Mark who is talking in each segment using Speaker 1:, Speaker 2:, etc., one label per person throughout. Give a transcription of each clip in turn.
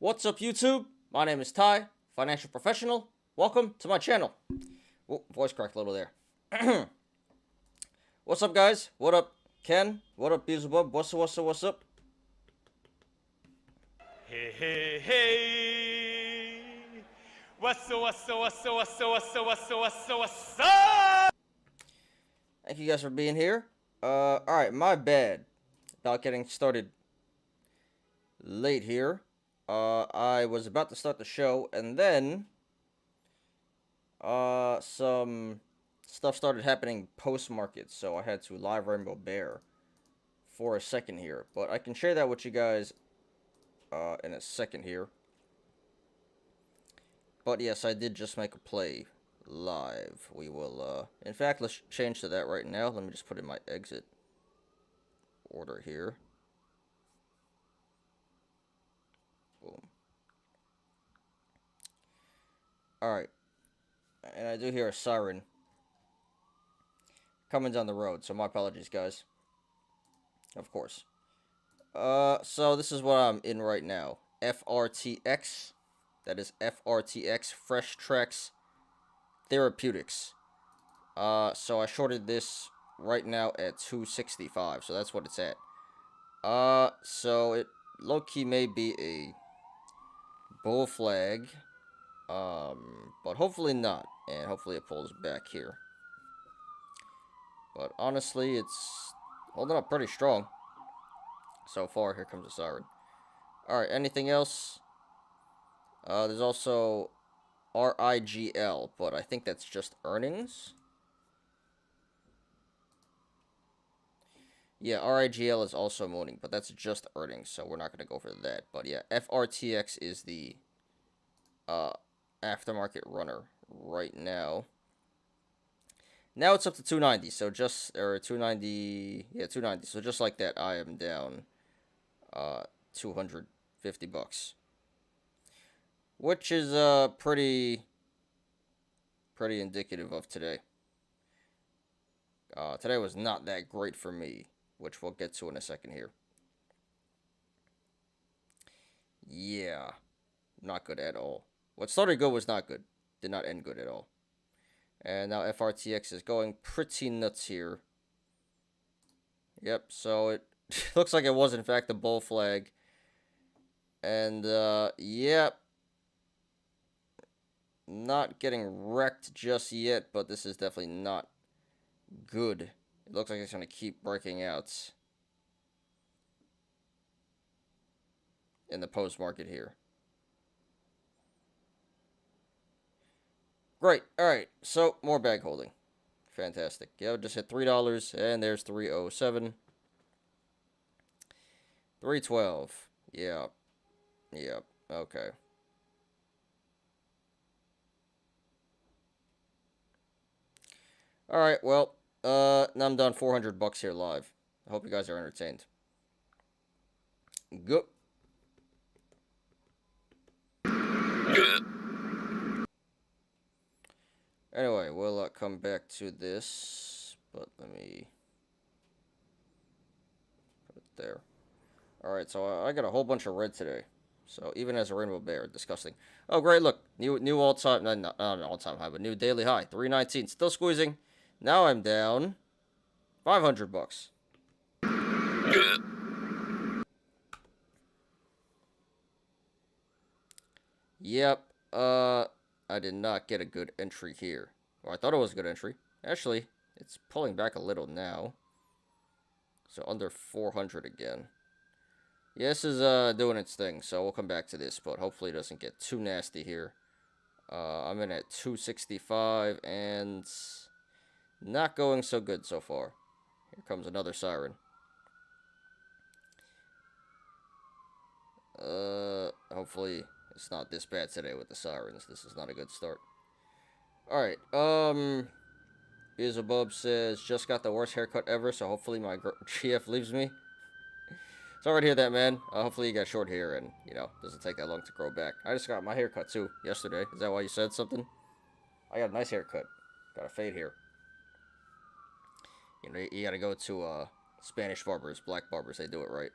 Speaker 1: What's up, YouTube? My name is Ty, financial professional. Welcome to my channel. Oh, voice cracked a little there. What's up, guys? What up, Ken? What up, Beelzebub? What's up?
Speaker 2: Hey, hey, hey! What's up?
Speaker 1: Thank you guys for being here. Alright, my bad about getting started late here. I was about to start the show, and then some stuff started happening post-market, so I had to live Rainbow Bear for a second here. But I can share that with you guys in a second here. But yes, I did just make a play live. We will, in fact, let's change to that right now. Let me just put in my exit order here. Boom. Alright. And I do hear a siren coming down the road, so my apologies, guys. Of course. So this is what I'm in right now. FRTX. That is FRTX, Fresh Tracks Therapeutics. So I shorted this right now at 265, so that's what it's at. So it low-key may be a bull flag, but hopefully not, and hopefully it pulls back here. But honestly, it's holding up pretty strong so far. Here comes the siren. Alright, anything else? There's also RIGL, but I think that's just earnings. Yeah, RIGL is also mooning, but that's just earnings, so we're not going to go for that. But yeah, FRTX is the aftermarket runner right now. Now it's up to 290, so just, or 290, yeah, 290. So just like that, I am down 250 bucks. Which is pretty indicative of today. Today was not that great for me, which we'll get to in a second here. Yeah, not good at all. What started good was not good. Did not end good at all. And now FRTX is going pretty nuts here. Yep, so it looks like it was in fact a bull flag. And yep. Not getting wrecked just yet, but this is definitely not good. It looks like it's going to keep breaking out in the post market here. Great. Alright, so more bag holding. Fantastic. Yeah, just hit $3, and there's 307. 312. Yeah. Yep. Okay. Alright, well, now I'm done 400 bucks here live. I hope you guys are entertained. Go. Anyway, we'll come back to this, but let me put it there. Alright, so I got a whole bunch of red today. So even as a rainbow bear, disgusting. Oh, great, look. New all-time, not an all-time high, but new daily high. 319, still squeezing. Now I'm down 500 bucks. Yep, I did not get a good entry here. Well, I thought it was a good entry. Actually, it's pulling back a little now. So under 400 again. Yeah, this is doing its thing, so we'll come back to this, but hopefully it doesn't get too nasty here. I'm in at 265, and not going so good so far. Here comes another siren. Hopefully it's not this bad today with the sirens. This is not a good start. Alright, Beelzebub says, just got the worst haircut ever, so hopefully my GF leaves me. Sorry to hear that, man. Hopefully you got short hair and, you know, doesn't take that long to grow back. I just got my haircut, too, yesterday. Is that why you said something? I got a nice haircut. Got a fade here. You know, you gotta go to, Spanish barbers, black barbers. They do it right.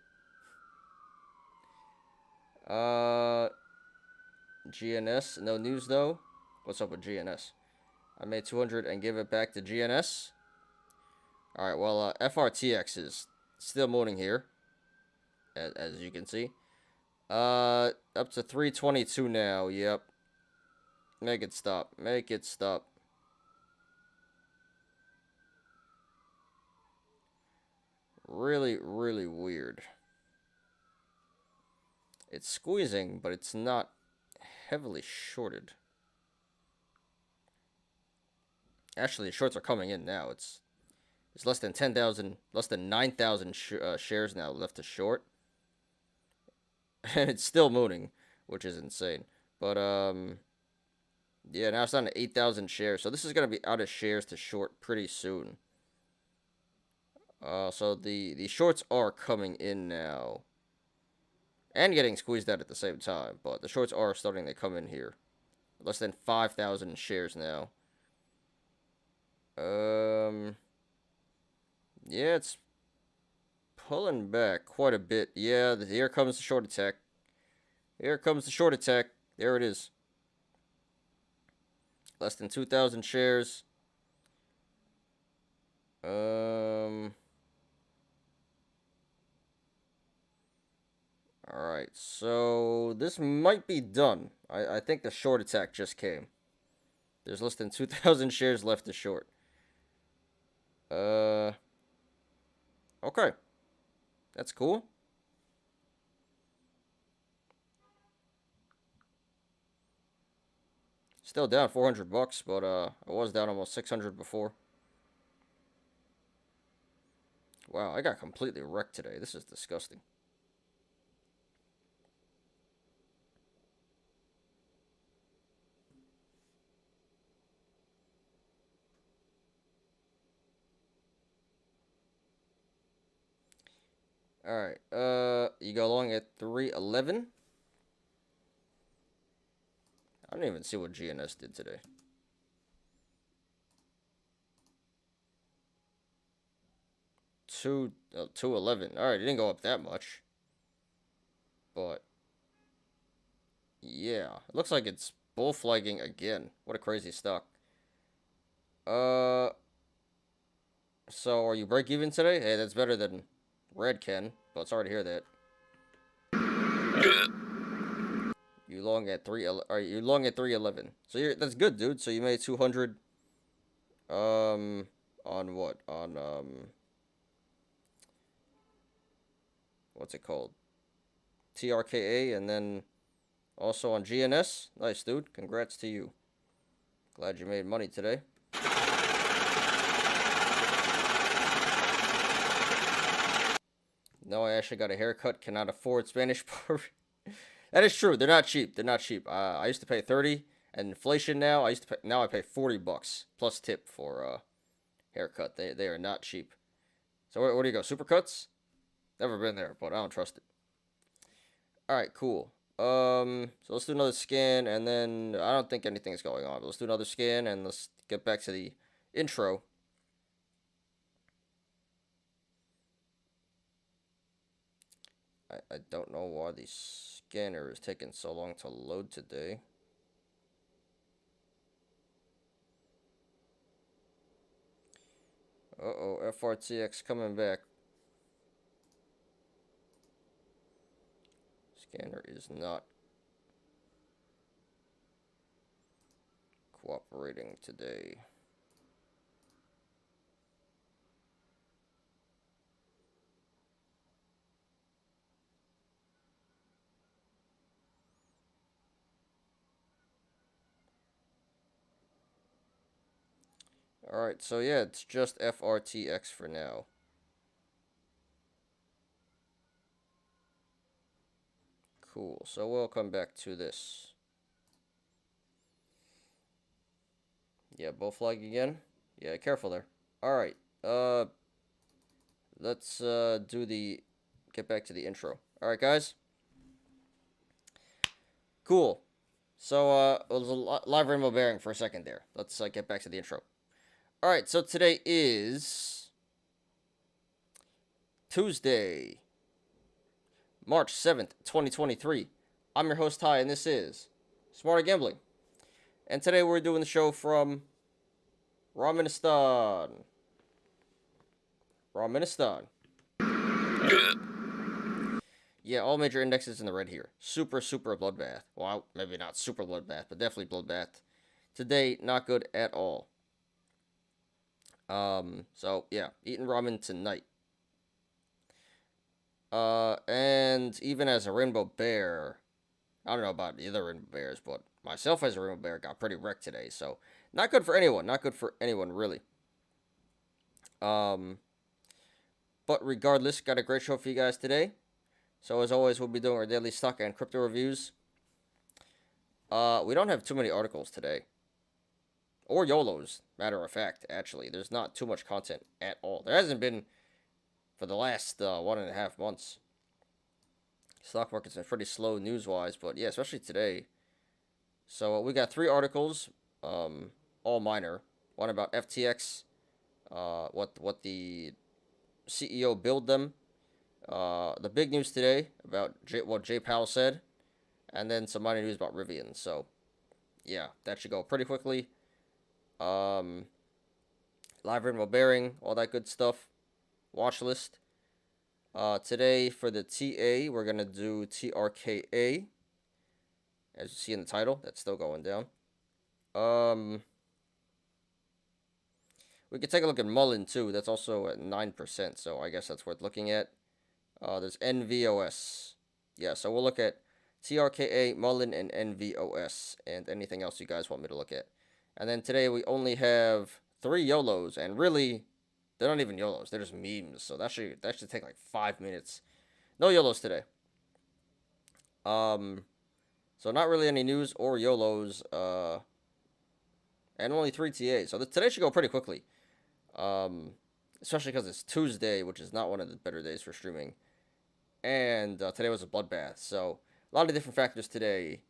Speaker 1: GNS, no news though. What's up with GNS? I made 200 and give it back to GNS. All right, well, FRTX is still mooning here, as you can see. Up to 322 now. Yep. Make it stop. Make it stop. Really, really weird. It's squeezing, but it's not heavily shorted. Actually, the shorts are coming in now. It's less than 10,000, less than 9,000 shares now left to short. And it's still mooning, which is insane. But, yeah, now it's down to 8,000 shares. So this is going to be out of shares to short pretty soon. So the shorts are coming in now. And getting squeezed out at the same time. But the shorts are starting to come in here. Less than 5,000 shares now. Yeah, it's pulling back quite a bit. Yeah, here comes the short attack. Here comes the short attack. There it is. Less than 2,000 shares. Alright, so this might be done. I think the short attack just came. There's less than 2,000 shares left to short. Okay. That's cool. Still down 400 bucks, but I was down almost 600 before. Wow, I got completely wrecked today. This is disgusting. Alright, you go along at 311. I don't even see what GNS did today. Two 211. Alright, it didn't go up that much. But yeah, it looks like it's bull flagging again. What a crazy stock. So are you break even today? Hey, that's better than Red Ken, but sorry to hear that. You long at 311. So that's good, dude. So you made 200 on what? On what's it called? TRKA, and then also on GNS. Nice, dude. Congrats to you. Glad you made money today. No, I actually got a haircut. Cannot afford Spanish barber. That is true. They're not cheap. They're not cheap. I used to pay 30, and inflation now. Now I pay 40 bucks plus tip for haircut. They are not cheap. So where do you go? Supercuts? Never been there, but I don't trust it. All right, cool. So let's do another scan, and then I don't think anything is going on. But let's do another scan, and let's get back to the intro. I don't know why the scanner is taking so long to load today. Uh-oh, FRTX coming back. Scanner is not cooperating today. Alright, so yeah, it's just FRTX for now. Cool, so we'll come back to this. Yeah, bull flag again? Yeah, careful there. Alright, let's get back to the intro. Alright, guys. Cool. So, it was a live rainbow bearing for a second there. Let's get back to the intro. Alright, so today is Tuesday, March 7th, 2023. I'm your host, Ty, and this is Smarter Gambling. And today we're doing the show from Ramenistan. Yeah, all major indexes in the red here. Super bloodbath. Well, maybe not super bloodbath, but definitely bloodbath. Today, not good at all. So yeah, eating ramen tonight. And even as a rainbow bear, I don't know about the other rainbow bears, but myself as a rainbow bear got pretty wrecked today. So not good for anyone. Not good for anyone really. But regardless, got a great show for you guys today. So as always, we'll be doing our daily stock and crypto reviews. We don't have too many articles today. Or YOLOs, matter of fact, actually. There's not too much content at all. There hasn't been for the last 1.5 months. Stock market's been pretty slow news-wise, but yeah, especially today. So we got 3 articles, all minor. One about FTX, what the CEO billed them. The big news today about what Jay Powell said, and then some minor news about Rivian. So, yeah, that should go pretty quickly. Live rainbow bearing, all that good stuff. Watch list. Today for the TA, we're gonna do TRKA. As you see in the title, that's still going down. We could take a look at Mullen too. That's also at 9%, so I guess that's worth looking at. There's NVOS. Yeah, so we'll look at TRKA, Mullen, and NVOS, and anything else you guys want me to look at. And then today we only have 3 YOLOs, and really, they're not even YOLOs. They're just memes, so that should take like 5 minutes. No YOLOs today. So not really any news or YOLOs, and only 3 TAs. So today should go pretty quickly. Especially because it's Tuesday, which is not one of the better days for streaming. And today was a bloodbath, so a lot of different factors today.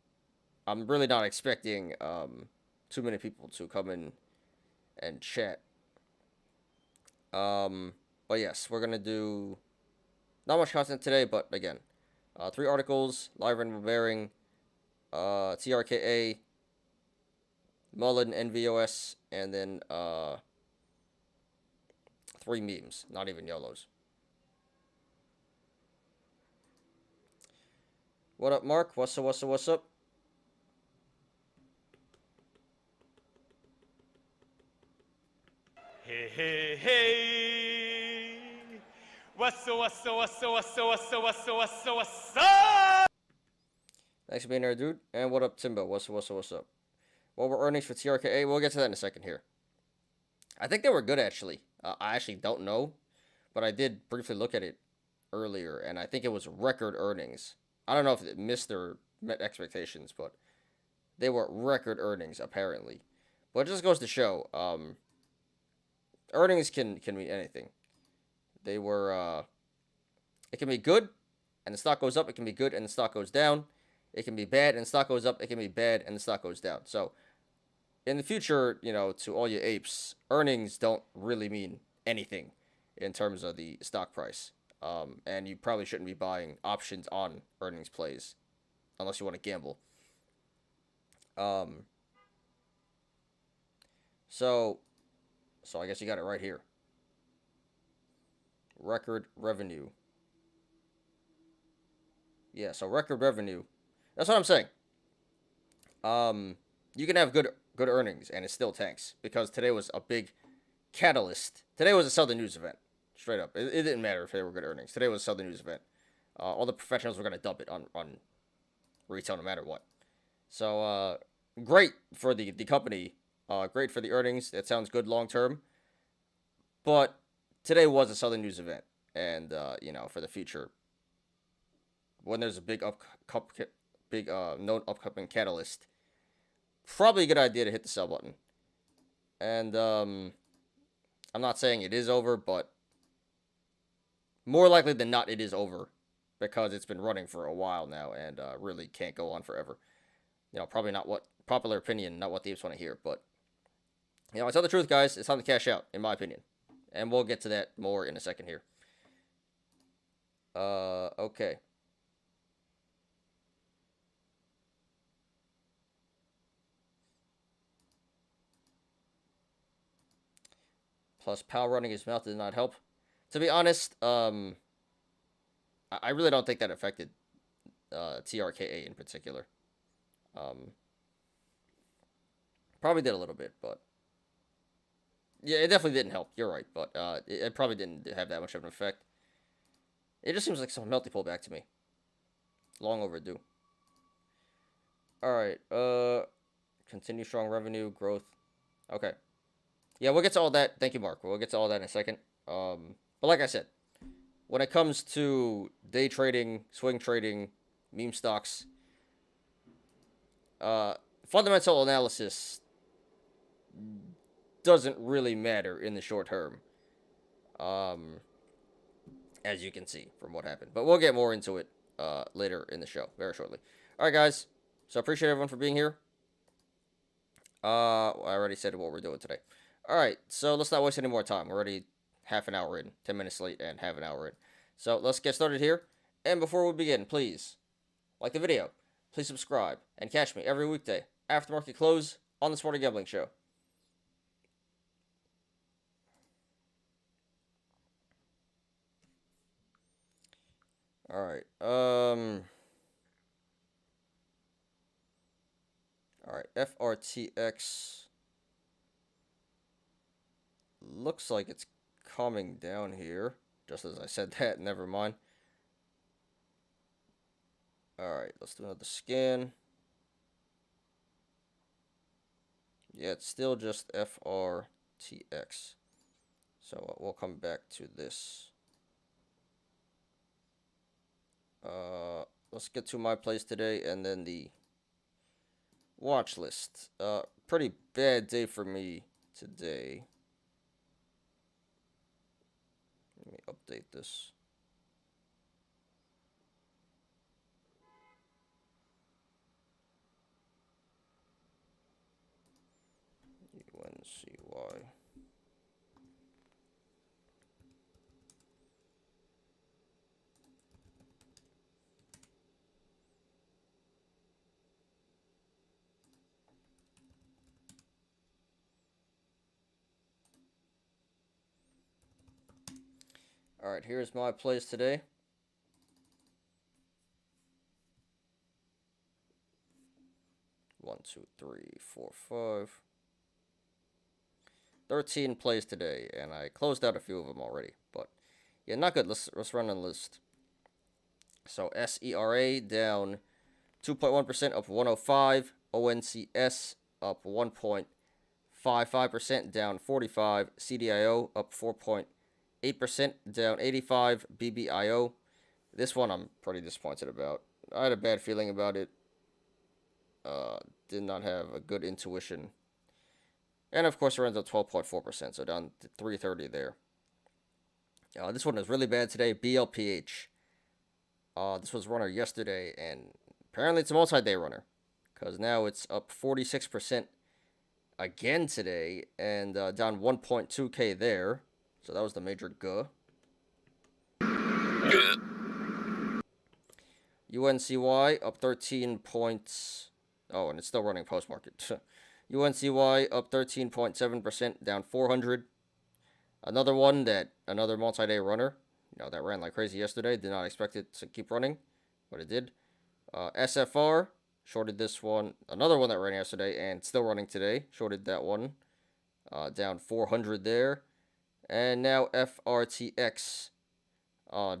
Speaker 1: I'm really not expecting too many people to come in and chat. But yes, we're gonna do not much content today, but again, 3 articles, live rainbow bearing, TRKA, Mullen, NVOS, and then 3 memes, not even YOLOs. What up, Mark? What's up?
Speaker 2: Hey, hey, hey. What's up?
Speaker 1: Thanks for being there, dude. And what up, Timbo? What's up? What were earnings for TRKA? We'll get to that in a second here. I think they were good, actually. I actually don't know, but I did briefly look at it earlier, and I think it was record earnings. I don't know if it missed or met expectations, but they were record earnings, apparently. But it just goes to show, earnings can mean anything. They were, it can be good, and the stock goes up. It can be good, and the stock goes down. It can be bad, and the stock goes up. It can be bad, and the stock goes down. So, in the future, to all you apes, earnings don't really mean anything in terms of the stock price. And you probably shouldn't be buying options on earnings plays unless you want to gamble. So I guess you got it right here. Record revenue. Yeah, so record revenue. That's what I'm saying. You can have good earnings and it still tanks because today was a big catalyst. Today was a sell the news event. Straight up. It didn't matter if they were good earnings. Today was a sell the news event. All the professionals were going to dump it on retail no matter what. So, great for the company. Great for the earnings. That sounds good long term. But today was a sell the news event. And, for the future, when there's a big known upcoming catalyst, probably a good idea to hit the sell button. And, I'm not saying it is over, but more likely than not, it is over because it's been running for a while now and really can't go on forever. Probably not what popular opinion, not what the apes want to hear, but I tell the truth, guys. It's time to cash out, in my opinion, and we'll get to that more in a second here. Okay. plus power running his mouth did not help. To be honest, I really don't think that affected TRKA in particular. Probably did a little bit, but yeah, it definitely didn't help. You're right, but it probably didn't have that much of an effect. It just seems like some melty pullback to me. Long overdue. All right. Continue strong revenue growth. Okay. Yeah, we'll get to all that. Thank you, Mark. We'll get to all that in a second. But like I said, when it comes to day trading, swing trading, meme stocks, fundamental analysis doesn't really matter in the short term. As you can see from what happened. But we'll get more into it later in the show, very shortly. All right, guys. So I appreciate everyone for being here. I already said what we're doing today. All right, so let's not waste any more time. We're already half an hour in, 10 minutes late and half an hour in. So let's get started here. And before we begin, please like the video, please subscribe, and catch me every weekday after market close on the Smarter Gambling Show. All right. All right. FRTX looks like it's coming down here. Just as I said that, never mind. All right, let's do another scan. Yeah, it's still just FRTX. So we'll come back to this. Let's get to my plays today and then the watch list. Pretty bad day for me today. Let me update this. UNCY. All right, here's my plays today. One, two, three, four, 5. 13 plays today, and I closed out a few of them already. But yeah, not good. Let's run on the list. So SERA down 2.1%, up 105. ONCS up 1.55%, down 45. CDIO up 4.8%, down 85. BBIO, this one I'm pretty disappointed about. I had a bad feeling about it. Did not have a good intuition. And of course, it runs up 12.4%, so down to 330 there. This one is really bad today. BLPH. This was runner yesterday, and apparently it's a multi-day runner, because now it's up 46% again today, and down 1.2K there. So that was the major guh. UNCY up 13 points. Oh, and it's still running post-market. UNCY up 13.7%, down 400. Another multi-day runner, that ran like crazy yesterday. Did not expect it to keep running, but it did. SFR shorted this one. Another one that ran yesterday and still running today. Shorted that one, down 400 there. And now FRTX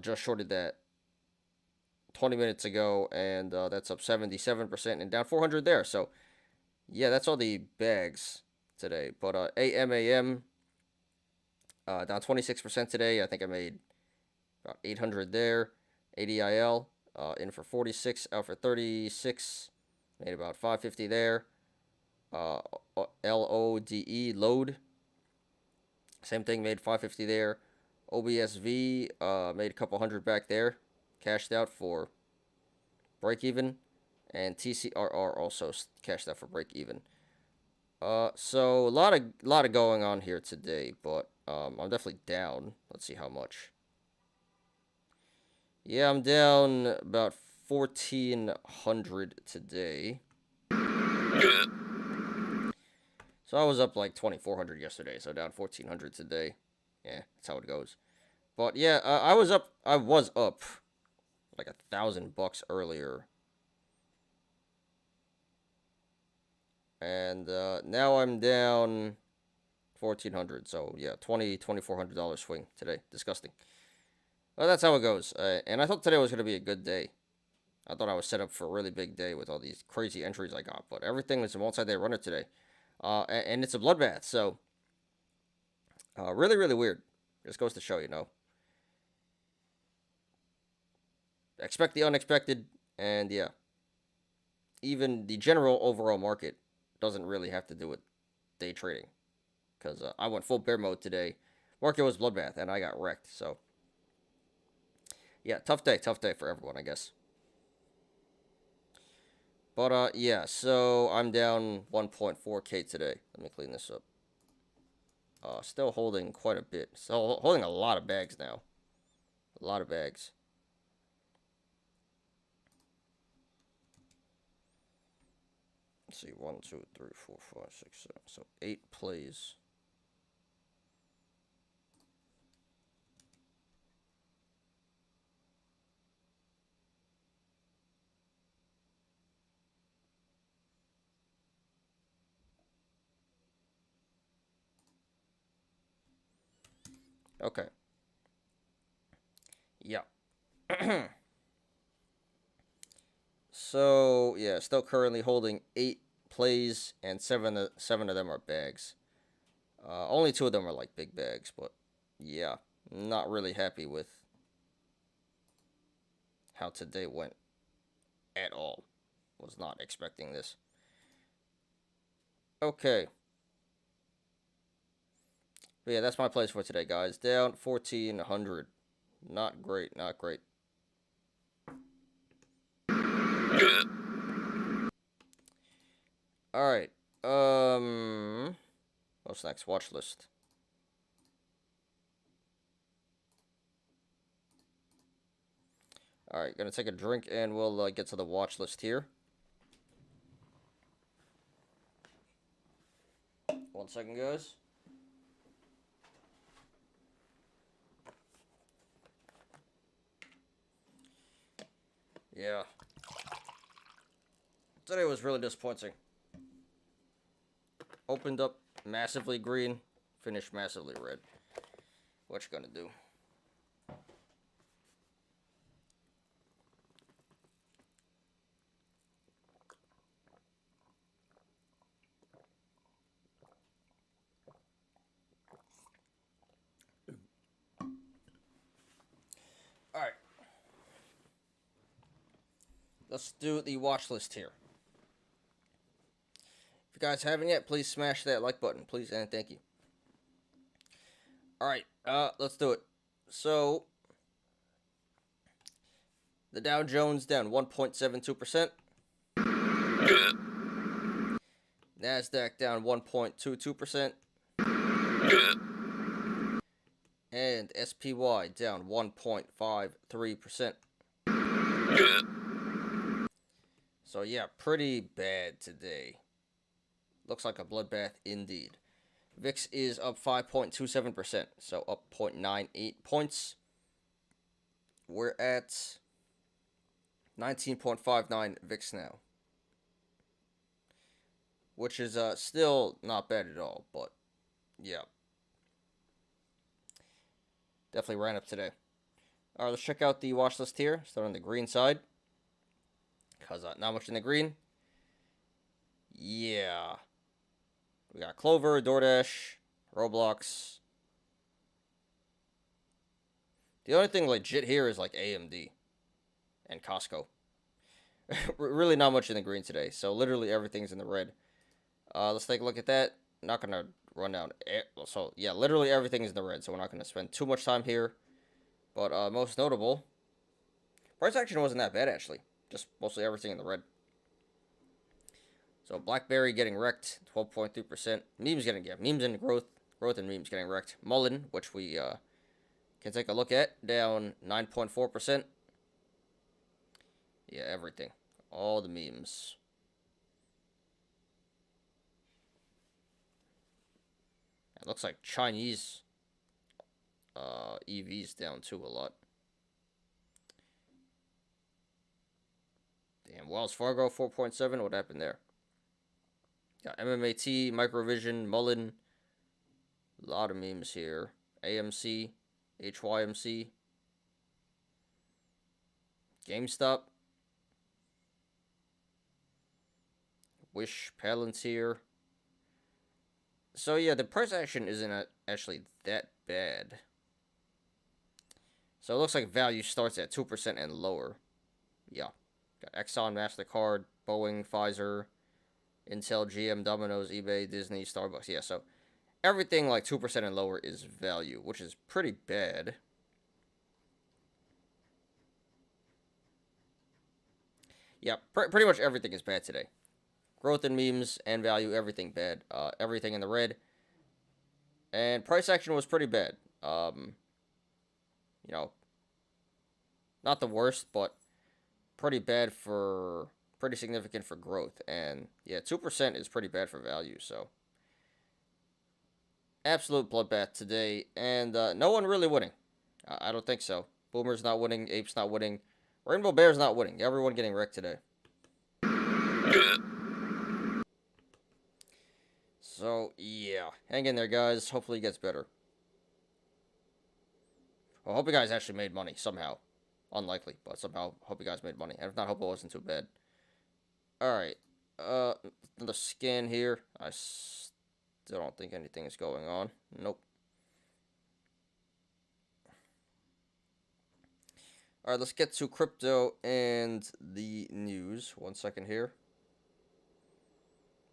Speaker 1: just shorted that 20 minutes ago, and that's up 77% and down 400 there. So yeah, that's all the bags today. But AMAM down 26% today. I think I made about 800 there. ADIL in for 46, out for 36. Made about 550 there. LODE, load. Same thing, made 550 there. OBSV made a couple hundred back there. Cashed out for break even. And TCRR also cashed out for break even. So a lot of going on here today, but I'm definitely down. Let's see how much. Yeah, I'm down about 1,400 today. So I was up like 2,400 yesterday, so down 1,400 today. Yeah, that's how it goes. But yeah, I was up like $1,000 earlier. And now I'm down 1,400. So yeah, $2,400 swing today. Disgusting. Well, that's how it goes. And I thought today was going to be a good day. I thought I was set up for a really big day with all these crazy entries I got. But everything was a multi-day runner today. And it's a bloodbath. So really, really weird. Just goes to show, you know. Expect the unexpected. And yeah, even the general overall market doesn't really have to do with day trading. Because I went full bear mode today. Market was bloodbath, and I got wrecked. So yeah, tough day for everyone, I guess. But yeah, so I'm down 1.4K today. Let me clean this up. Still holding quite a bit. Still holding a lot of bags now. A lot of bags. Let's see, 1, 2, 3, 4, 5, 6, 7. So 8 plays. Okay. Yeah. So yeah, still currently holding 8 plays, and seven of them are bags. Only 2 of them are like big bags, but yeah, not really happy with how today went at all. Was not expecting this. Okay. But yeah, that's my plays for today, guys. Down 1,400. Not great, not great. Alright. What's next? Watch list. Alright, gonna take a drink and we'll get to the watch list here. 1 second, guys. Yeah. Today was really disappointing. Opened up massively green, finished massively red. What you gonna do? Alright. Let's do the watch list here. If you guys haven't yet, please smash that like button, please, and thank you. Alright, let's do it. So, the Dow Jones down 1.72%. NASDAQ down 1.22%. And SPY down 1.53%. So yeah, pretty bad today. Looks like a bloodbath indeed. VIX is up 5.27%, so up 0.98 points. We're at 19.59 VIX now, which is still not bad at all, but yeah, definitely ran up today. All right, let's check out the watch list here. Start on the green side, because not much in the green. Yeah, we got Clover, DoorDash, Roblox. The only thing legit here is like AMD and Costco. Really not much in the green today, so literally everything's in the red. Let's take a look at that. Not gonna run down. So yeah, literally everything is in the red, so we're not gonna spend too much time here. But most notable, price action wasn't that bad actually. Just mostly everything in the red. So BlackBerry getting wrecked, 12.3%. Memes and growth and memes getting wrecked. Mullen, which we can take a look at, down 9.4%. Yeah, everything, all the memes. It looks like Chinese EVs down too a lot. Damn, Wells Fargo 4.7. What happened there? Got MMAT, Microvision, Mullen. A lot of memes here. AMC, HYMC, GameStop, Wish, Palantir. So yeah, the price action isn't actually that bad. So it looks like value starts at 2% and lower. Yeah. Got Exxon, MasterCard, Boeing, Pfizer, Intel, GM, Domino's, eBay, Disney, Starbucks. Yeah, so everything like 2% and lower is value, which is pretty bad. Yeah, pretty much everything is bad today. Growth in memes and value, everything bad. Everything in the red. And price action was pretty bad. You know, not the worst, but pretty bad for, pretty significant for growth. And yeah, 2% is pretty bad for value, so. Absolute bloodbath today, and no one really winning. I don't think so. Boomer's not winning, Ape's not winning, Rainbow Bear's not winning. Everyone getting wrecked today. So, yeah. Hang in there, guys. Hopefully it gets better. Well, I hope you guys actually made money, somehow. Unlikely, but somehow, hope you guys made money. And if not, hope it wasn't too bad. Alright. Another scan here. I still don't think anything is going on. Nope. Alright, let's get to crypto and the news. 1 second here.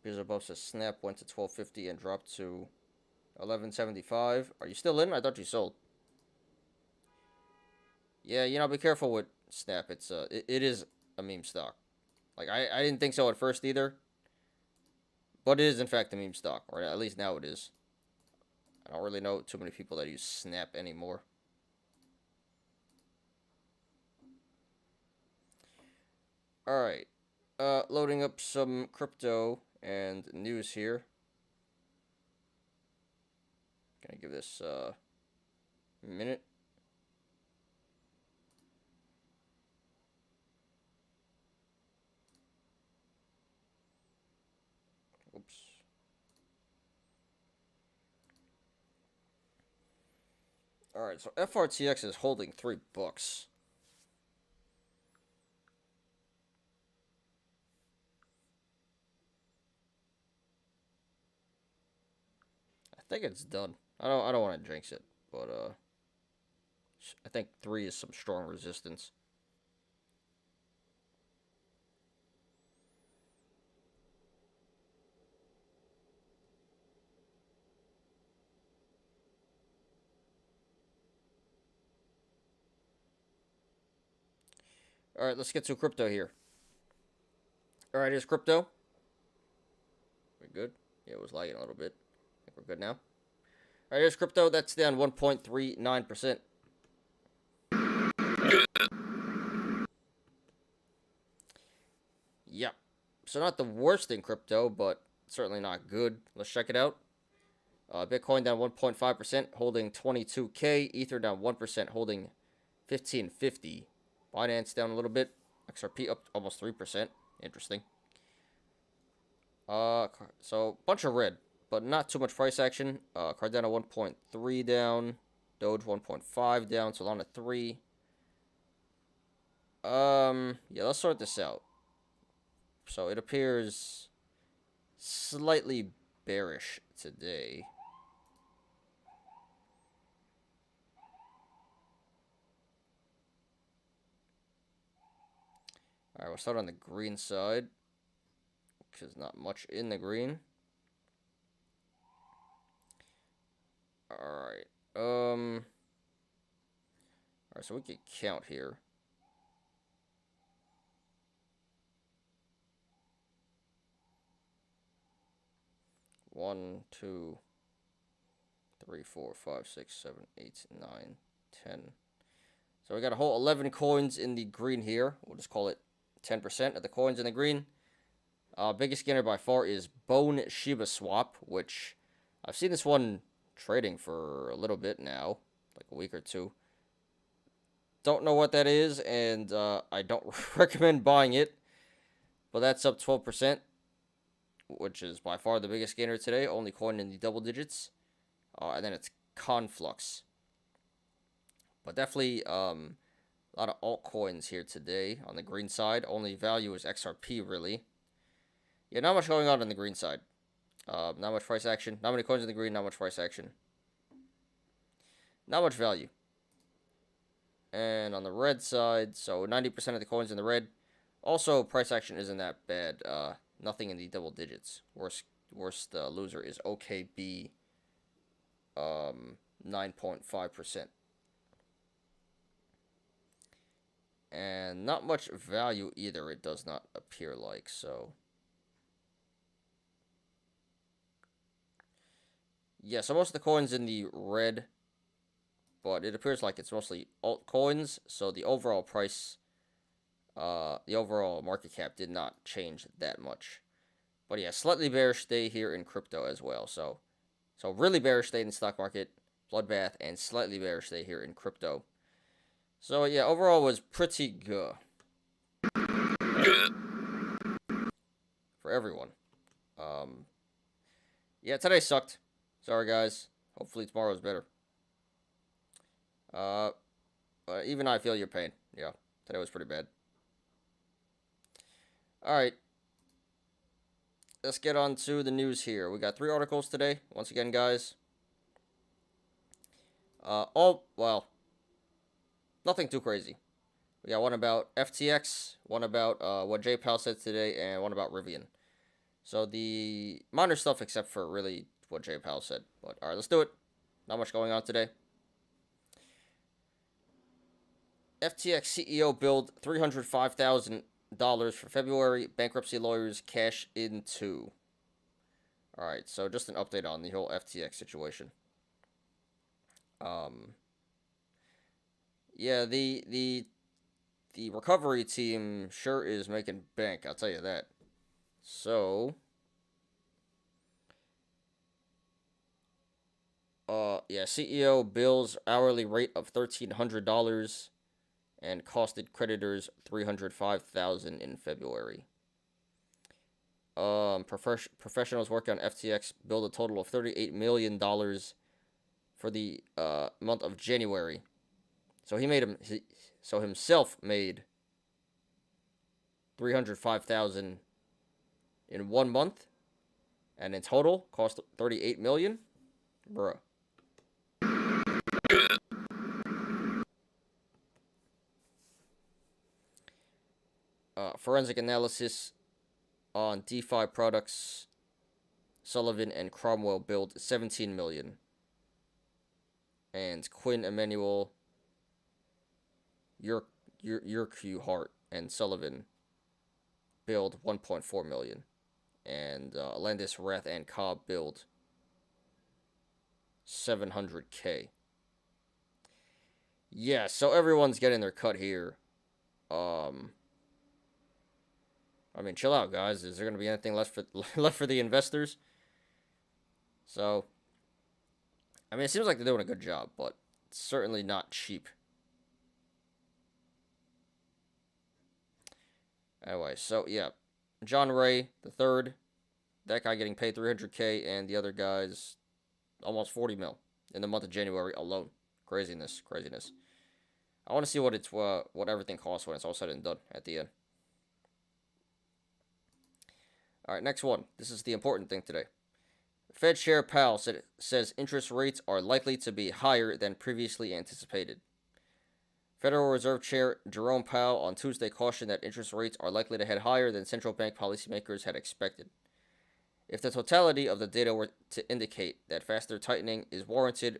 Speaker 1: Beers above says Snap went to 12.50 and dropped to 11.75. Are you still in? I thought you sold. Yeah, you know, be careful with Snap. It's it is a meme stock. Like I didn't think so at first either. But it is in fact a meme stock, or at least now it is. I don't really know too many people that use Snap anymore. Alright. Loading up some crypto and news here. Gonna give this a minute. Oops. Alright, so FRTX is holding $3. I think it's done. I don't want to jinx it, but I think 3 is some strong resistance. Alright, let's get to crypto here. Alright, here's crypto. We're good. Yeah, it was lagging a little bit. I think we're good now. Alright, here's crypto. That's down 1.39%. Yep. So not the worst in crypto, but certainly not good. Let's check it out. Bitcoin down 1.5%, holding 22K. Ether down 1%, holding 1550. Binance down a little bit. XRP up almost 3%. Interesting. So bunch of red, but not too much price action. Cardano 1.3 down. Doge 1.5 down. Solana 3. Yeah, let's sort this out. So it appears slightly bearish today. Alright, we'll start on the green side, because not much in the green. Alright, alright, so we could count here. One, 2, 3, 4, 5, 6, 7, 8, 9, 10. So we got a whole 11 coins in the green here. We'll just call it 10% of the coins in the green. Biggest scanner by far is Bone Shiba Swap, which I've seen this one trading for a little bit now, like a week or two. Don't know what that is, and I don't recommend buying it. But that's up 12%, which is by far the biggest gainer today. Only coin in the double digits. And then it's Conflux. But definitely a lot of altcoins here today on the green side. Only value is XRP, really. Yeah, not much going on the green side. Not much price action. Not many coins in the green, not much price action. Not much value. And on the red side, so 90% of the coins in the red. Also, price action isn't that bad. Nothing in the double digits. Worst loser is OKB. 9.5%. And not much value either, it does not appear like, so. Yeah, so most of the coins in the red, but it appears like it's mostly altcoins, so the overall price, the overall market cap did not change that much. But yeah, slightly bearish day here in crypto as well, so really bearish day in the stock market, bloodbath, and slightly bearish day here in crypto. So yeah, overall was pretty good for everyone. Yeah, today sucked. Sorry guys. Hopefully tomorrow's better. But even I feel your pain. Yeah, today was pretty bad. All right. Let's get on to the news here. We got 3 articles today. Once again, guys. Well, nothing too crazy. We got one about FTX, one about what Jay Powell said today, and one about Rivian. So the minor stuff except for really what Jay Powell said. But all right, let's do it. Not much going on today. FTX CEO billed $305,000 for February. Bankruptcy lawyers cash in too. All right, so just an update on the whole FTX situation. Yeah, the recovery team sure is making bank, I'll tell you that. So, yeah, CEO bills hourly rate of $1,300 and costed creditors $305,000 in February. Professionals working on FTX billed a total of $38 million for the month of January. So himself made $305,000 in 1 month, and in total cost $38 million. Bruh. Forensic analysis on DeFi products. Sullivan and Cromwell billed $17 million, and Quinn Emanuel, Yerkew Hart, and Sullivan billed $1.4 million, and Landis, Rath, and Cobb billed $700K. Yeah, so everyone's getting their cut here. I mean, chill out, guys. Is there gonna be anything left for the investors? So, I mean, it seems like they're doing a good job, but it's certainly not cheap. Anyway, so yeah, John Ray the third, that guy getting paid $300K, and the other guys almost 40 mil in the month of January alone. Craziness. I want to see what everything costs when it's all said and done at the end. All right, next one. This is the important thing today. Fed Chair Powell says interest rates are likely to be higher than previously anticipated. Federal Reserve Chair Jerome Powell on Tuesday cautioned that interest rates are likely to head higher than central bank policymakers had expected. If the totality of the data were to indicate that faster tightening is warranted,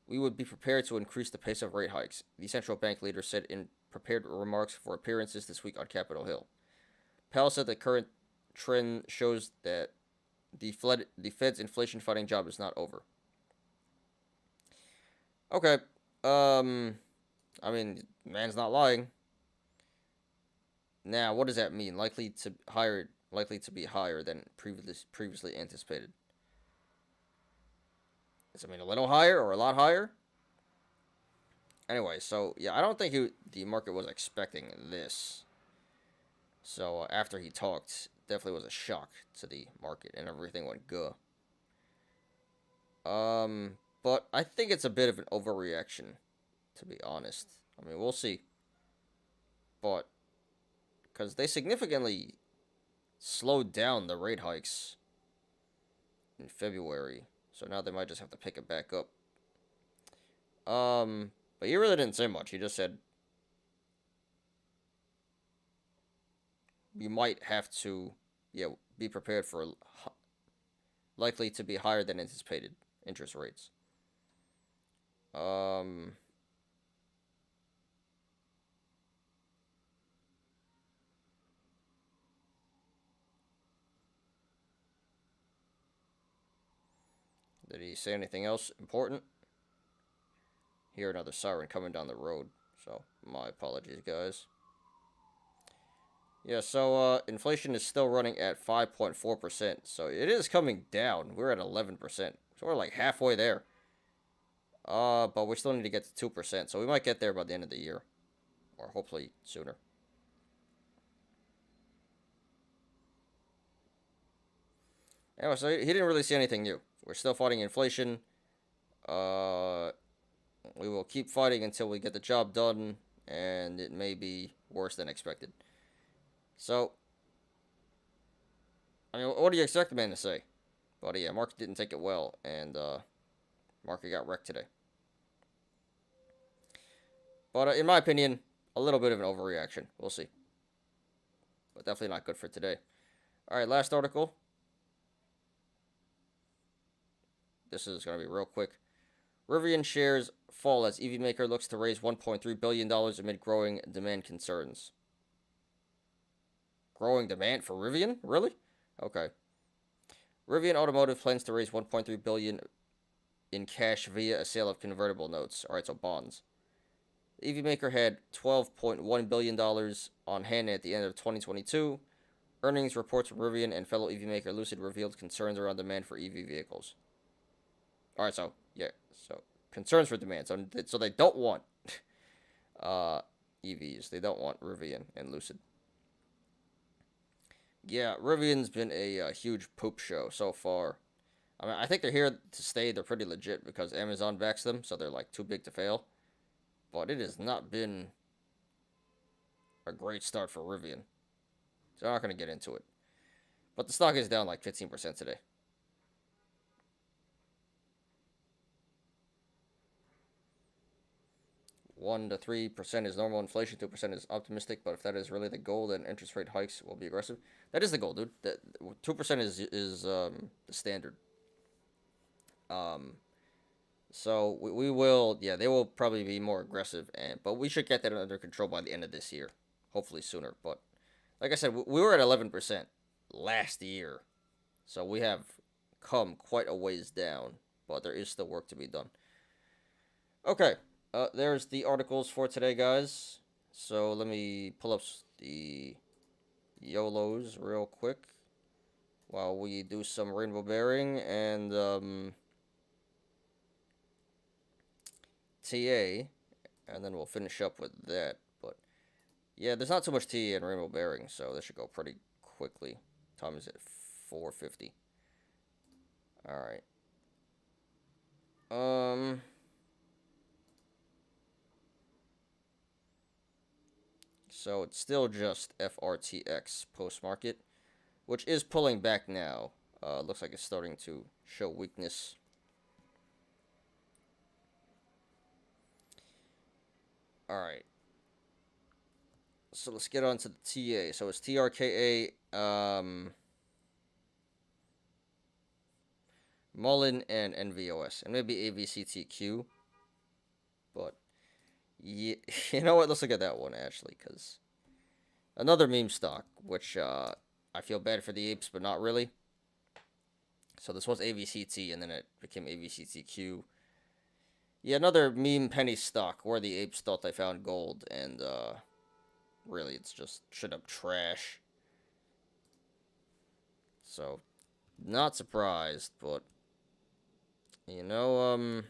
Speaker 1: we would be prepared to increase the pace of rate hikes, the central bank leader said in prepared remarks for appearances this week on Capitol Hill. Powell said the current trend shows that the Fed's inflation fighting job is not over. Okay. I mean, man's not lying. Now, what does that mean? Likely to be higher than previously anticipated. Does it mean a little higher or a lot higher? Anyway, so yeah, I don't think the market was expecting this. So after he talked, definitely was a shock to the market, and everything went good. But I think it's a bit of an overreaction, to be honest. I mean, we'll see. But because they significantly slowed down the rate hikes in February, so now they might just have to pick it back up. But he really didn't say much. He just said you might have to, yeah, be prepared for likely to be higher than anticipated interest rates. Did he say anything else important? Hear another siren coming down the road, so my apologies, guys. Yeah, so inflation is still running at 5.4%, so it is coming down. We're at 11%, so we're like halfway there. But we still need to get to 2%, so we might get there by the end of the year, or hopefully sooner. Anyway, so he didn't really see anything new. We're still fighting inflation. We will keep fighting until we get the job done, and it may be worse than expected. So, I mean, what do you expect the man to say? But yeah, market didn't take it well, and market got wrecked today. But in my opinion, a little bit of an overreaction. We'll see. But definitely not good for today. All right, last article. This is going to be real quick. Rivian shares fall as EV maker looks to raise $1.3 billion amid growing demand concerns. Growing demand for Rivian? Really? Okay. Rivian Automotive plans to raise $1.3 billion in cash via a sale of convertible notes. All right, so bonds. The EV maker had $12.1 billion on hand at the end of 2022. Earnings reports from Rivian and fellow EV maker Lucid revealed concerns around demand for EV vehicles. All right, so yeah, so concerns for demand. So they don't want EVs. They don't want Rivian and Lucid. Yeah, Rivian's been a huge poop show so far. I mean, I think they're here to stay. They're pretty legit because Amazon backs them, so they're like too big to fail. But it has not been a great start for Rivian. So I'm not going to get into it. But the stock is down like 15% today. One to 3% is normal inflation, 2% is optimistic. But if that is really the goal, then interest rate hikes will be aggressive. That is the goal, dude. 2% is the standard. So we will, yeah, they will probably be more aggressive, but we should get that under control by the end of this year, hopefully sooner. But like I said, we were at 11% last year, so we have come quite a ways down, but there is still work to be done. Okay, there's the articles for today, guys. So let me pull up the YOLOs real quick while we do some rainbow bearing and TA, and then we'll finish up with that. But yeah, there's not too much TA and rainbow bearing, so this should go pretty quickly. Time is at 4:50. All right. So it's still just FRTX post market, which is pulling back now. Looks like it's starting to show weakness. All right. So let's get on to the TA. So it's TRKA, Mullen, and NVOS, and maybe AVCTQ. But yeah, you know what? Let's look at that one actually, because another meme stock, which I feel bad for the apes, but not really. So this was AVCT, and then it became AVCTQ. Yeah, another meme penny stock where the apes thought they found gold, and really it's just straight up trash. So, not surprised, but You know,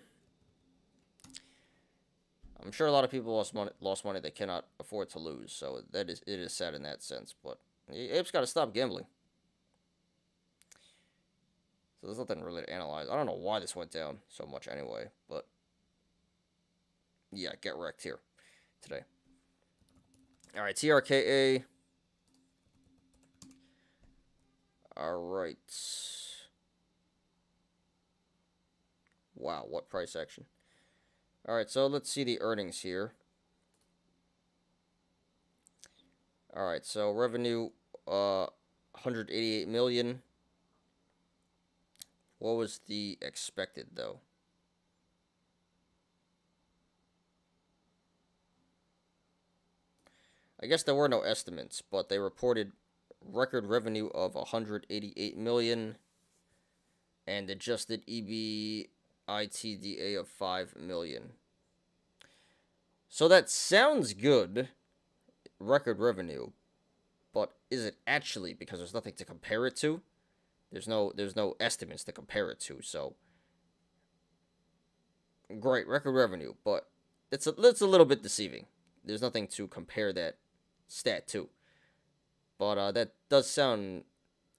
Speaker 1: I'm sure a lot of people lost money they cannot afford to lose. So it is sad in that sense. But Abe's got to stop gambling. So there's nothing really to analyze. I don't know why this went down so much anyway, but yeah, get wrecked here today. All right, TRKA. All right. Wow, what price action? All right, so let's see the earnings here. All right, so revenue, 188 million. What was the expected though? I guess there were no estimates, but they reported record revenue of 188 million and adjusted EBITDA of 5 million. So that sounds good, record revenue, but is it actually, because there's nothing to compare it to? There's no estimates to compare it to, so great record revenue, but it's a little bit deceiving. There's nothing to compare that stat to. But that does sound,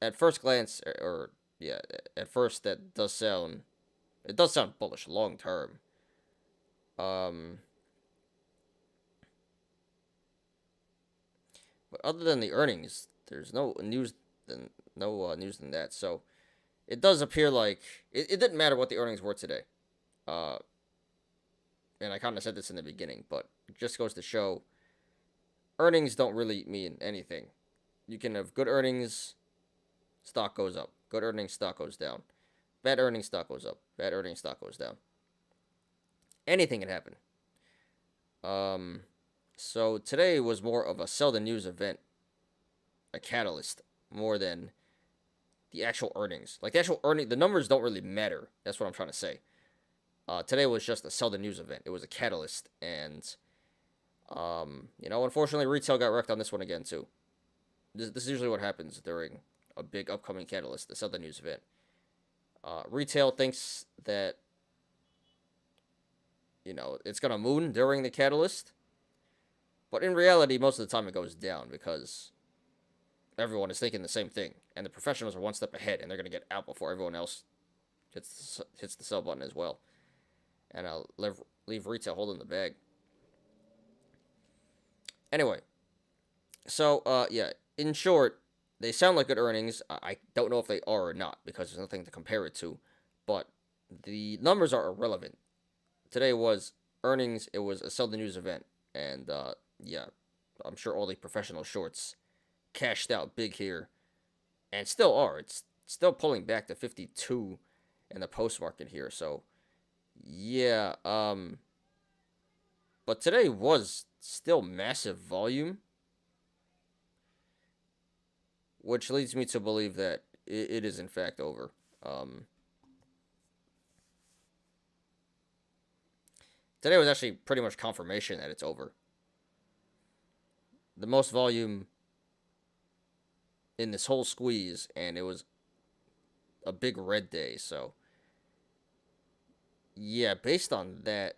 Speaker 1: at first glance, or yeah, at first that does sound, it does sound bullish long term. But other than the earnings, there's no news news than that. So it does appear like it didn't matter what the earnings were today. And I kind of said this in the beginning, but it just goes to show earnings don't really mean anything. You can have good earnings, stock goes up. Good earnings, stock goes down. Bad earnings, stock goes up. Bad earnings, stock goes down. Anything can happen. So today was more of a sell the news event, a catalyst, more than the actual earnings. Like the actual the numbers don't really matter. That's what I'm trying to say. Today was just a sell the news event. It was a catalyst, and unfortunately, retail got wrecked on this one again too. This is usually what happens during a big upcoming catalyst, the sell the news event. Retail thinks that it's gonna moon during the catalyst, but in reality, most of the time it goes down because everyone is thinking the same thing, and the professionals are one step ahead, and they're gonna get out before everyone else hits the sell button as well. And I'll leave retail holding the bag. Anyway, so yeah, in short, they sound like good earnings. I don't know if they are or not because there's nothing to compare it to, but the numbers are irrelevant. Today was earnings. It was a sell the news event, and yeah, I'm sure all the professional shorts cashed out big here, and still are. It's still pulling back to 52 in the post market here. So yeah, but today was still massive volume, which leads me to believe that it is in fact over. Today was actually pretty much confirmation that it's over. The most volume in this whole squeeze, and it was a big red day, so yeah, based on that.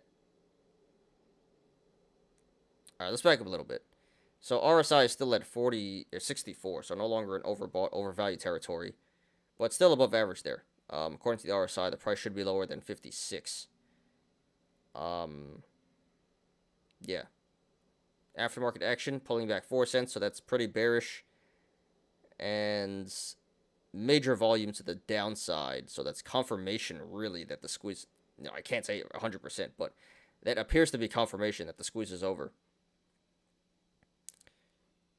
Speaker 1: All right, let's back up a little bit. So RSI is still at 40 or 64, so no longer in overbought, overvalued territory, but still above average there. According to the RSI, the price should be lower than 56. Yeah. Aftermarket action pulling back 4 cents, so that's pretty bearish. And major volume to the downside, so that's confirmation really that the squeeze. No, I can't say 100%, but that appears to be confirmation that the squeeze is over.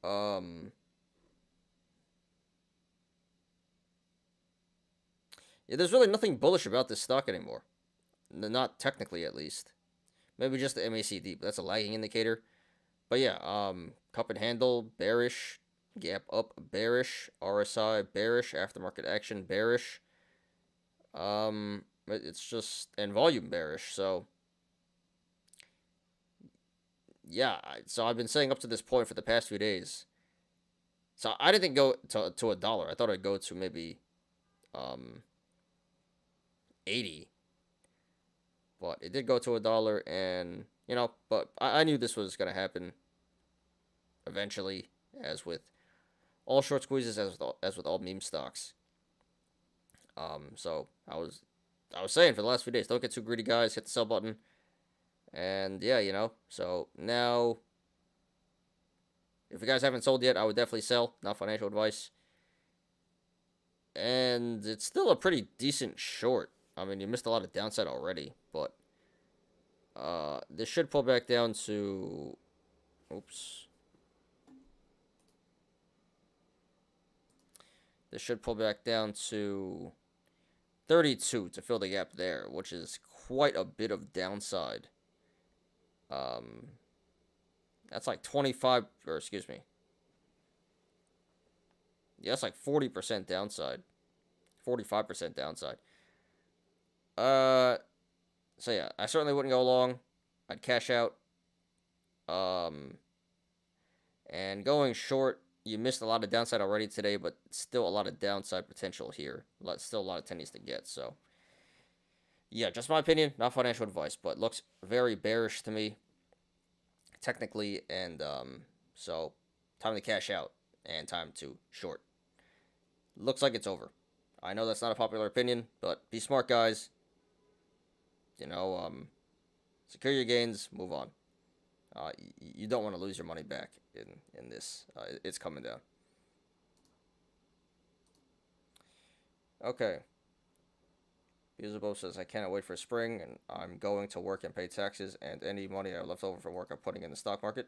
Speaker 1: Yeah, there's really nothing bullish about this stock anymore. Not technically, at least. Maybe just the MACD, but that's a lagging indicator. But yeah, cup and handle, bearish. Gap up, bearish. RSI, bearish. Aftermarket action, bearish. It's just, and volume bearish, so yeah, so I've been saying up to this point for the past few days. So I didn't go to $1. I thought I'd go to maybe 80. But it did go to $1, and you know, but I knew this was gonna happen eventually, as with all short squeezes, as with all meme stocks. So I was saying for the last few days, don't get too greedy, guys. Hit the sell button, and yeah, you know. So now, if you guys haven't sold yet, I would definitely sell. Not financial advice. And it's still a pretty decent short. I mean, you missed a lot of downside already, but this should pull back down to, oops. This should pull back down to 32 to fill the gap there, which is quite a bit of downside. That's like 25, or excuse me. Yeah, that's like 40% downside. 45% downside. So yeah, I certainly wouldn't go long. I'd cash out. And going short, you missed a lot of downside already today, but still a lot of downside potential here. Still a lot of tennies to get, so. Yeah, just my opinion, not financial advice, but looks very bearish to me, technically, and, so, time to cash out, and time to short. Looks like it's over. I know that's not a popular opinion, but be smart, guys. You know, secure your gains, move on. You don't want to lose your money back in this. It's coming down. Okay. Usable says, I cannot wait for spring, and I'm going to work and pay taxes, and any money I have left over from work I'm putting in the stock market.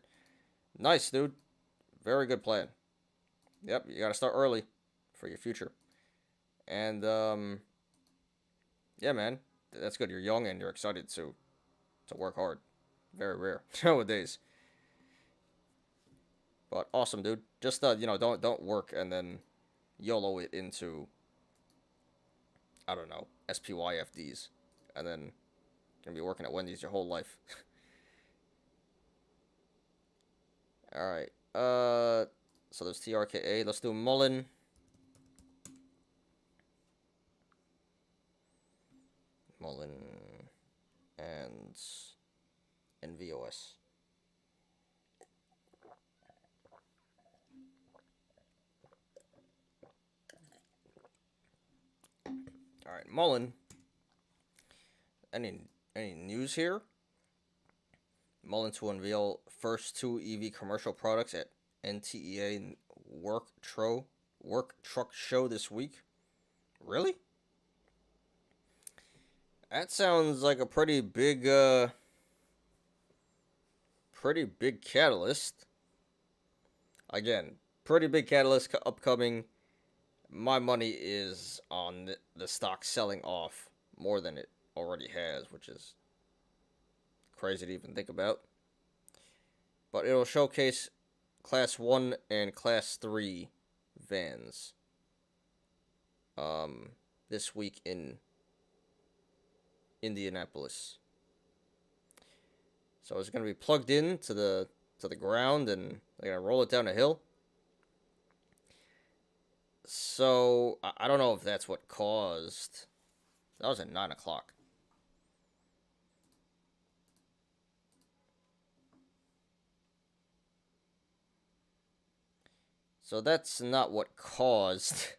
Speaker 1: Nice, dude. Very good plan. Yep, you got to start early for your future. And, yeah, man. That's good. You're young and you're excited to work hard. Very rare nowadays. But awesome, dude. Just you know, don't work and then YOLO it into, I don't know, SPYFDs, and then you're gonna be working at Wendy's your whole life. All right. So there's TRKA. Let's do Mullen. Mullen and NVOS. All right, Mullen. Any news here? Mullen to unveil first 2 EV commercial products at NTEA Work Truck Show this week. Really? That sounds like a pretty big catalyst. Again, pretty big catalyst upcoming. My money is on the stock selling off more than it already has, which is crazy to even think about. But it'll showcase Class 1 and Class 3 vans this week in Indianapolis. So it's going to be plugged in to the ground, and they're going to roll it down a hill. So I don't know if that's what caused. That was at 9 o'clock. So that's not what caused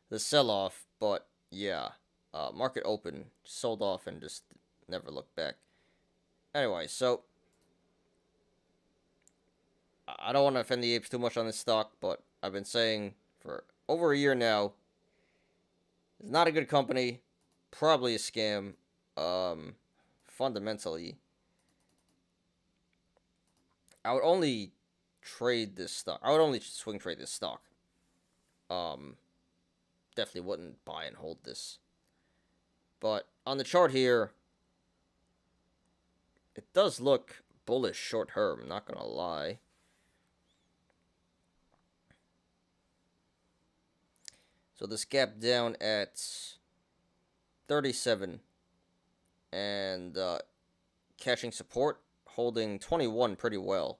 Speaker 1: the sell-off, but yeah, market open, sold off, and just never looked back. Anyway, so I don't want to offend the apes too much on this stock, but I've been saying for over a year now, it's not a good company, probably a scam. Fundamentally, I would only trade this stock. I would only swing trade this stock. Definitely wouldn't buy and hold this. But on the chart here, it does look bullish short term, not gonna lie. So this gap down at 37 and catching support, holding 21 pretty well.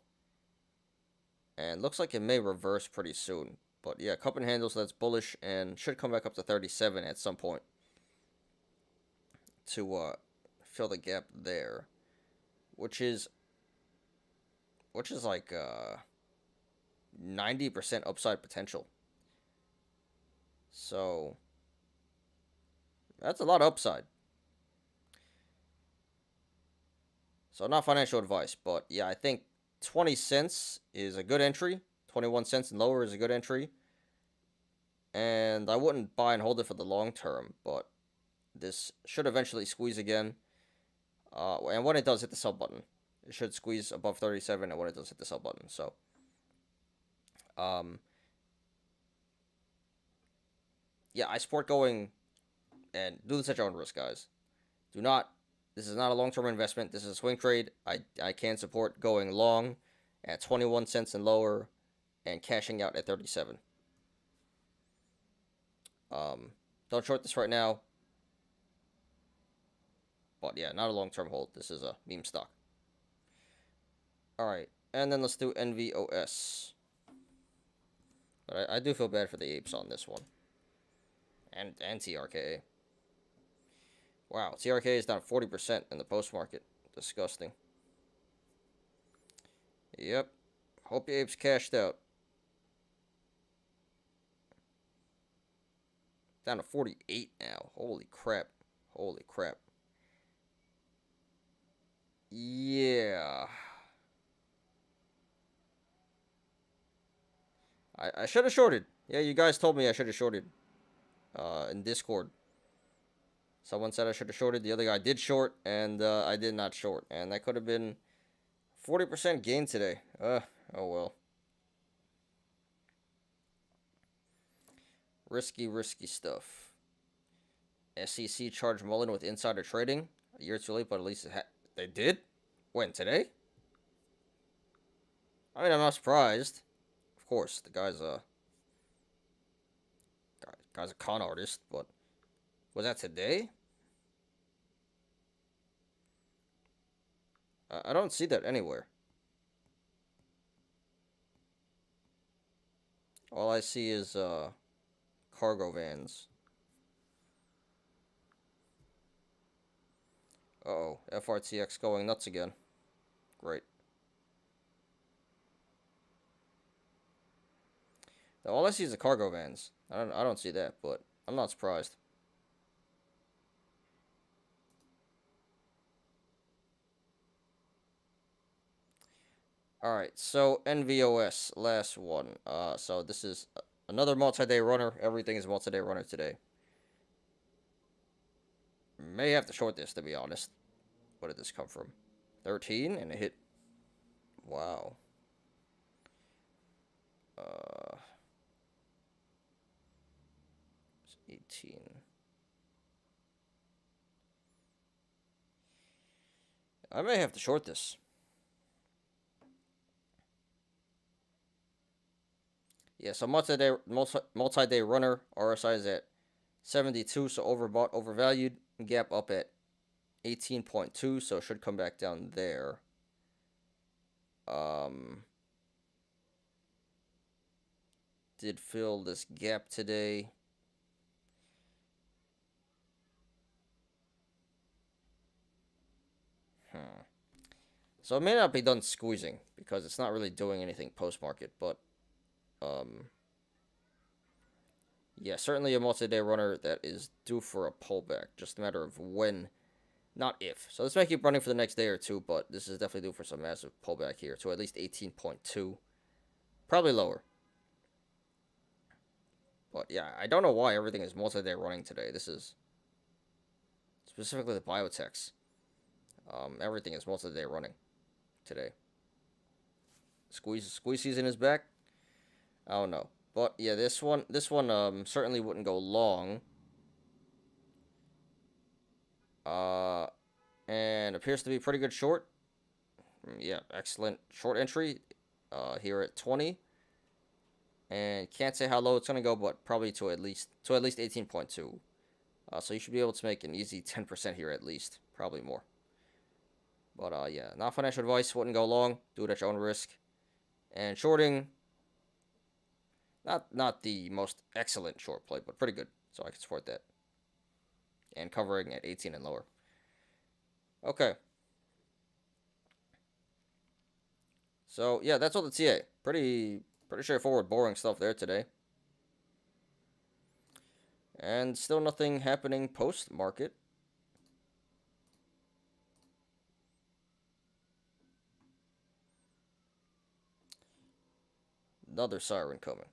Speaker 1: And looks like it may reverse pretty soon. But yeah, cup and handle, so that's bullish, and should come back up to 37 at some point to fill the gap there, which is like 90% upside potential. So that's a lot of upside. So not financial advice, but yeah, I think 20 cents is a good entry. 21 cents and lower is a good entry. And I wouldn't buy and hold it for the long term, but this should eventually squeeze again. And when it does hit the sell button, it should squeeze above 37, and when it does hit the sell button. So, yeah, I support going and do this at your own risk, guys. Do not. This is not a long-term investment. This is a swing trade. I can support going long at 21 cents and lower, and cashing out at 37. Don't short this right now. But yeah, not a long-term hold. This is a meme stock. Alright, and then let's do NVOS. But I do feel bad for the apes on this one. And TRKA. Wow, TRKA is down 40% in the post-market. Disgusting. Yep. Hope the apes cashed out. Down to 48 now. Holy crap. Holy crap. Yeah. I should have shorted. Yeah, you guys told me I should have shorted. In Discord. Someone said I should have shorted. The other guy did short, and I did not short. And that could have been 40% gain today. Oh well. Risky stuff. SEC charged Mullen with insider trading. A year too late, but at least they did? When, today? I mean, I'm not surprised. Of course, the guy's a con artist, but was that today? I don't see that anywhere. All I see is cargo vans. Uh-oh, FRTX going nuts again. Great. All I see is the cargo vans. I don't see that, but I'm not surprised. Alright, so NVOS, last one. So this is another multi-day runner. Everything is multi-day runner today. May have to short this, to be honest. What did this come from? 13, and it hit. Wow. 18. I may have to short this. Yeah, so multi-day runner. RSI is at 72, so overbought, overvalued. Gap up at 18.2, so it should come back down there. Did fill this gap today. So it may not be done squeezing because it's not really doing anything post-market, but yeah, certainly a multi-day runner that is due for a pullback. Just a matter of when, not if. So this may keep running for the next day or two, but this is definitely due for some massive pullback here to at least 18.2. Probably lower. But yeah, I don't know why everything is multi-day running today. This is specifically the biotechs. Everything is multi-day running today. Squeeze season is back. I don't know. But yeah, this one certainly wouldn't go long. And appears to be pretty good short. Yeah, excellent short entry. Here at 20. And can't say how low it's gonna go, but probably to at least 18.2. So you should be able to make an easy 10% here at least, probably more. But yeah, not financial advice. Wouldn't go long. Do it at your own risk. And shorting, not the most excellent short play, but pretty good. So I can support that. And covering at 18 and lower. Okay. So, yeah, that's all the TA. Pretty straightforward, boring stuff there today. And still nothing happening post-market. Another siren coming.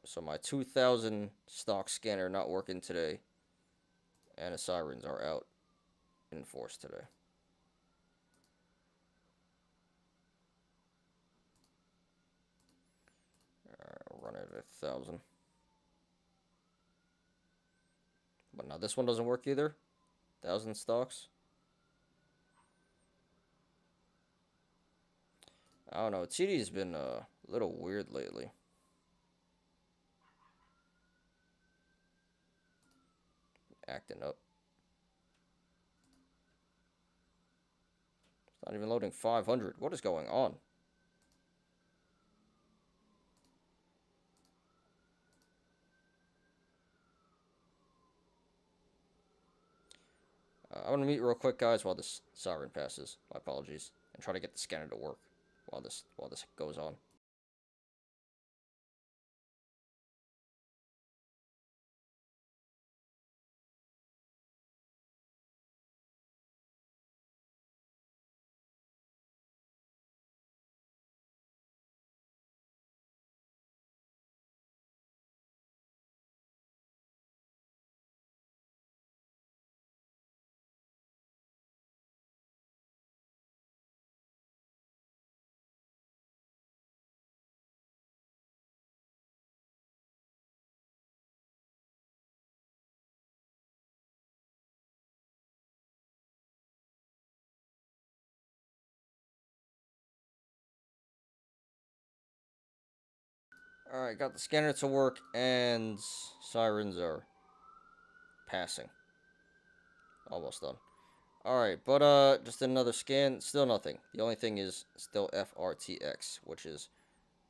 Speaker 1: So my 2,000 stock scanner not working today. And the sirens are out in force today. I'll run it at 1,000. But now this one doesn't work either. 1,000 stocks. I don't know. TD's been a little weird lately. Acting up. It's not even loading 500. What is going on? I'm going to mute real quick, guys, while this siren passes. My apologies. And try to get the scanner to work while this goes on. Alright, got the scanner to work, and sirens are passing. Almost done. Alright, but just another scan, still nothing. The only thing is still FRTX, which is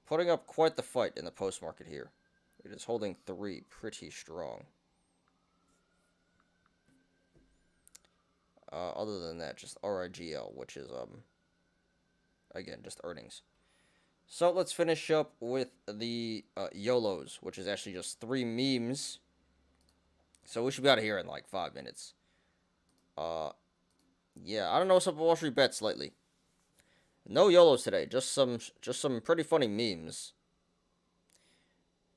Speaker 1: putting up quite the fight in the post-market here. It is holding 3 pretty strong. Other than that, just RIGL, which is, again, just earnings. So let's finish up with the YOLOs, which is actually just 3 memes. So we should be out of here in like 5 minutes. Yeah, I don't know what's up with Wall Street bets lately. No YOLOs today, just some pretty funny memes.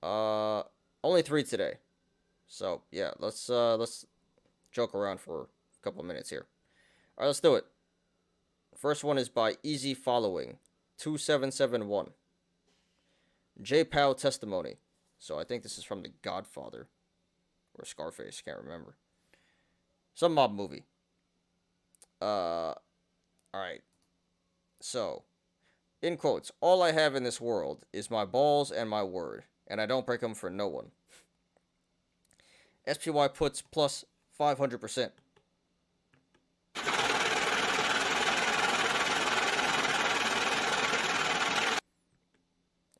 Speaker 1: Only 3 today. So yeah, let's joke around for a couple of minutes here. All right, let's do it. First one is by Easy Following 2771. J. Powell testimony. So I think this is from The Godfather or Scarface, can't remember. Some mob movie. All right. So, in quotes, all I have in this world is my balls and my word, and I don't break them for no one. SPY puts plus 500%.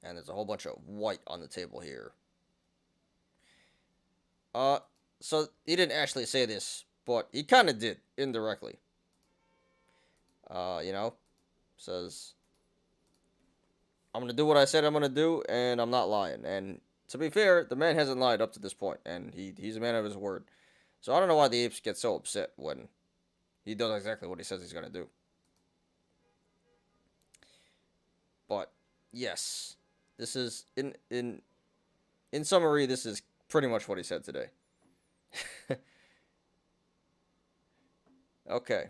Speaker 1: And there's a whole bunch of white on the table here. So he didn't actually say this, but he kind of did indirectly. You know, says, I'm gonna do what I said I'm gonna do, and I'm not lying. And to be fair, the man hasn't lied up to this point, and he's a man of his word. So I don't know why the apes get so upset when he does exactly what he says he's gonna do. But yes, this is in summary, this is pretty much what he said today. Okay.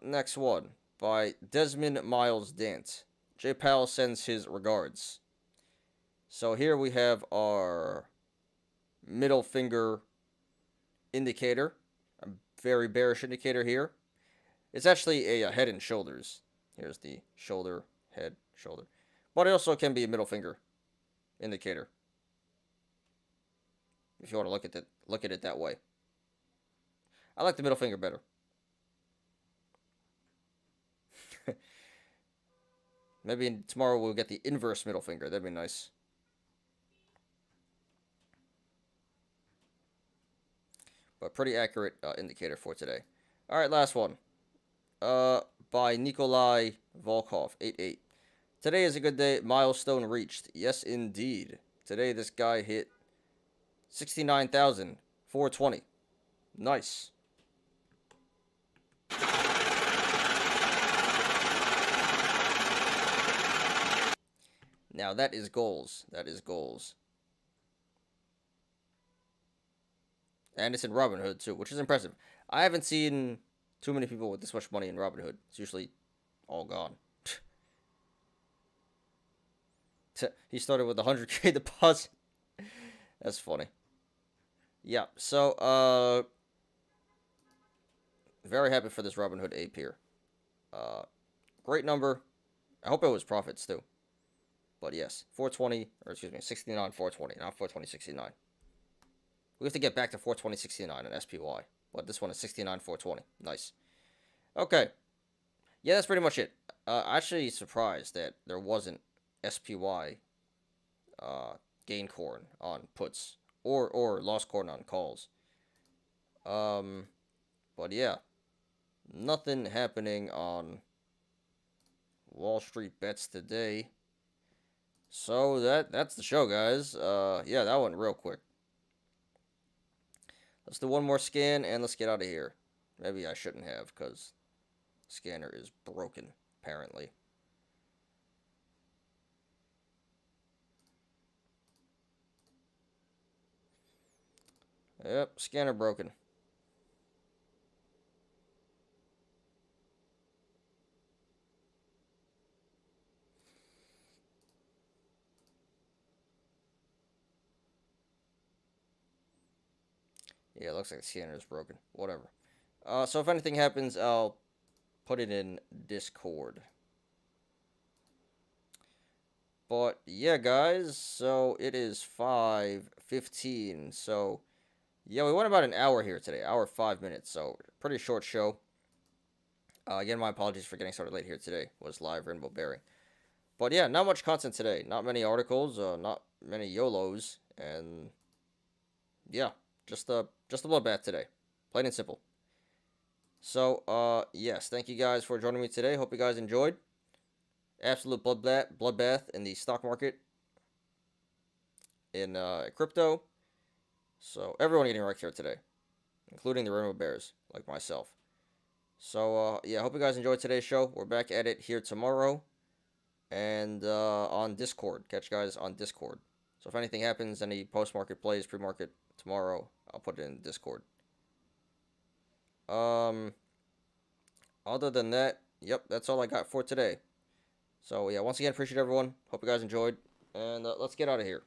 Speaker 1: Next one by Desmond Miles Dant. J. Powell sends his regards. So here we have our middle finger indicator, a very bearish indicator here. It's actually a head and shoulders. Here's the shoulder, head, shoulder. But it also can be a middle finger indicator, if you want to look at it that way. I like the middle finger better. Maybe tomorrow we'll get the inverse middle finger. That'd be nice. But pretty accurate indicator for today. All right, last one. By Nikolai Volkov, 88. Today is a good day. Milestone reached. Yes, indeed. Today, this guy hit 69,420. Nice. Now, that is goals. That is goals. And it's in Robinhood, too, which is impressive. I haven't seen too many people with this much money in Robinhood. It's usually all gone. He started with 100K deposit. That's funny. Yeah, so, very happy for this Robinhood ape here. Great number. I hope it was profits, too. But yes, 420, or excuse me, 69, 420, not 420, 69. We have to get back to 420, 69 in SPY. But this one is 69, 420. Nice. Okay. Yeah, that's pretty much it. Actually surprised that there wasn't SPY gain corn on puts or lost corn on calls. But yeah, nothing happening on Wall Street bets today. So that's the show, guys. Yeah, that went real quick. Let's do one more scan and let's get out of here. Maybe I shouldn't have because scanner is broken apparently. Yep, scanner broken. Yeah, it looks like the scanner is broken. Whatever. So if anything happens, I'll put it in Discord. But yeah, guys, so it is 5:15. So yeah, we went about an hour here today, hour 5 minutes. So pretty short show. Again, my apologies for getting started late here today. Was live rainbow bearing. But yeah, not much content today. Not many articles. Not many YOLOs, and yeah, just a bloodbath today, plain and simple. So yes, thank you guys for joining me today. Hope you guys enjoyed. Absolute bloodbath in the stock market, in crypto. So everyone getting wrecked here today, including the rainbow bears like myself. So yeah, hope you guys enjoyed today's show. We're back at it here tomorrow, and on Discord. Catch you guys on Discord. So if anything happens, any post-market plays, pre-market tomorrow, I'll put it in Discord. Other than that, yep, that's all I got for today. So yeah, once again, appreciate everyone. Hope you guys enjoyed, and let's get out of here.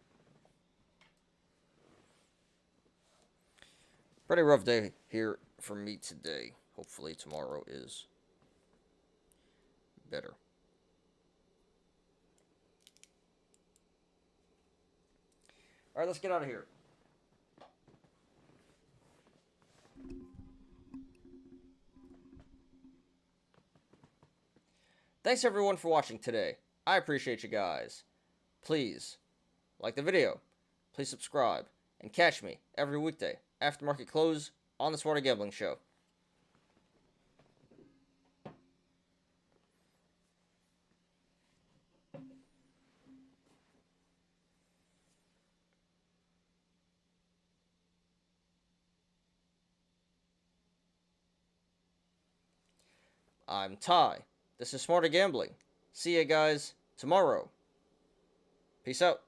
Speaker 1: Pretty rough day here for me today. Hopefully tomorrow is better. All right, let's get out of here. Thanks everyone for watching today. I appreciate you guys. Please like the video. Please subscribe and catch me every weekday after market close on the Smarter Gambling Show. I'm Ty. This is Smarter Gambling. See you guys tomorrow. Peace out.